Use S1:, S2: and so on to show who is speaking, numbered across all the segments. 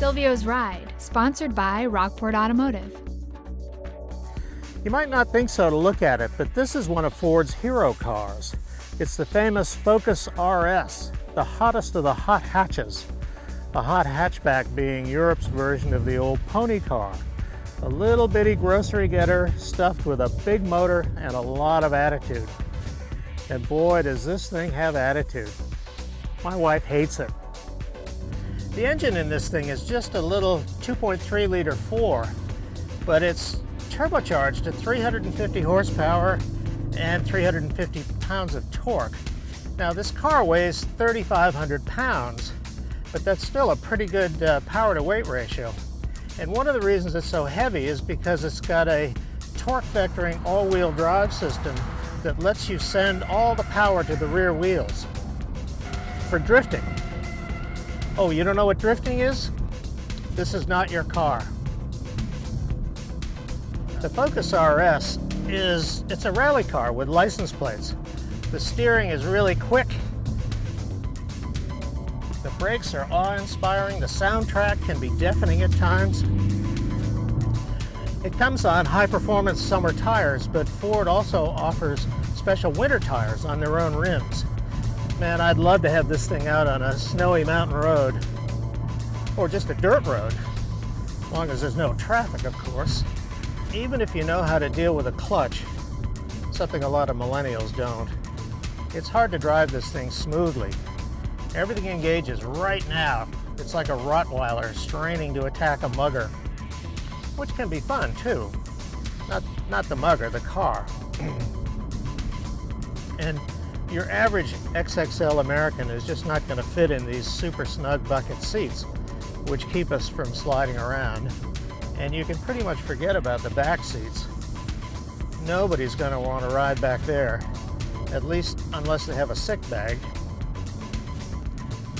S1: Silvio's Ride, sponsored by Rockport Automotive.
S2: You might not think so to look at it, but this is one of Ford's hero cars. It's the famous Focus RS, the hottest of the hot hatches. A hot hatchback being Europe's version of the old pony car. A little bitty grocery getter stuffed with a big motor and a lot of attitude. And boy, does this thing have attitude. My wife hates it. The engine in this thing is just a little 2.3 liter 4, but it's turbocharged at 350 horsepower and 350 pounds of torque. Now this car weighs 3,500 pounds, but that's still a pretty good power to weight ratio. And one of the reasons it's so heavy is because it's got a torque vectoring all-wheel drive system that lets you send all the power to the rear wheels for drifting. Oh, you don't know what drifting is? This is not your car. The Focus RS it's a rally car with license plates. The steering is really quick. The brakes are awe-inspiring. The soundtrack can be deafening at times. It comes on high-performance summer tires, but Ford also offers special winter tires on their own rims. Man, I'd love to have this thing out on a snowy mountain road, or just a dirt road, as long as there's no traffic, of course. Even if you know how to deal with a clutch, something a lot of millennials don't, it's hard to drive this thing smoothly. Everything engages right now. It's like a Rottweiler straining to attack a mugger, which can be fun too. Not the mugger, the car. And your average XXL American is just not going to fit in these super snug bucket seats, which keep us from sliding around. And you can pretty much forget about the back seats. Nobody's going to want to ride back there, at least unless they have a sick bag.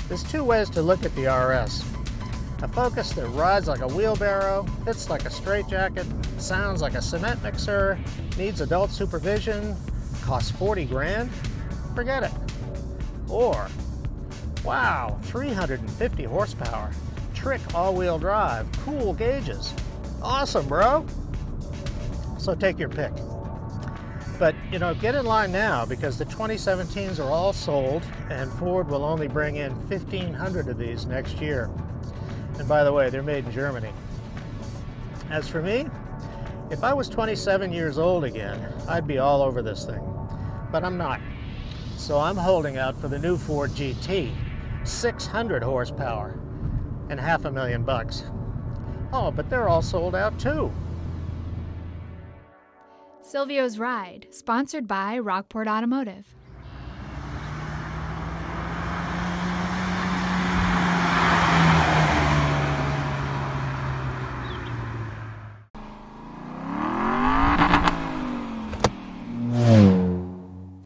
S2: There's two ways to look at the RS. A Focus that rides like a wheelbarrow, fits like a straitjacket, sounds like a cement mixer, needs adult supervision, costs 40 grand. Forget it. Or, wow, 350 horsepower, trick all-wheel drive, cool gauges. Awesome, bro. So take your pick. But, you know, get in line now because the 2017s are all sold and Ford will only bring in 1,500 of these next year. And by the way, they're made in Germany. As for me, if I was 27 years old again, I'd be all over this thing. But I'm not. So I'm holding out for the new Ford GT, 600 horsepower and $500,000. Oh, but they're all sold out too.
S1: Silvio's Ride, sponsored by Rockport Automotive.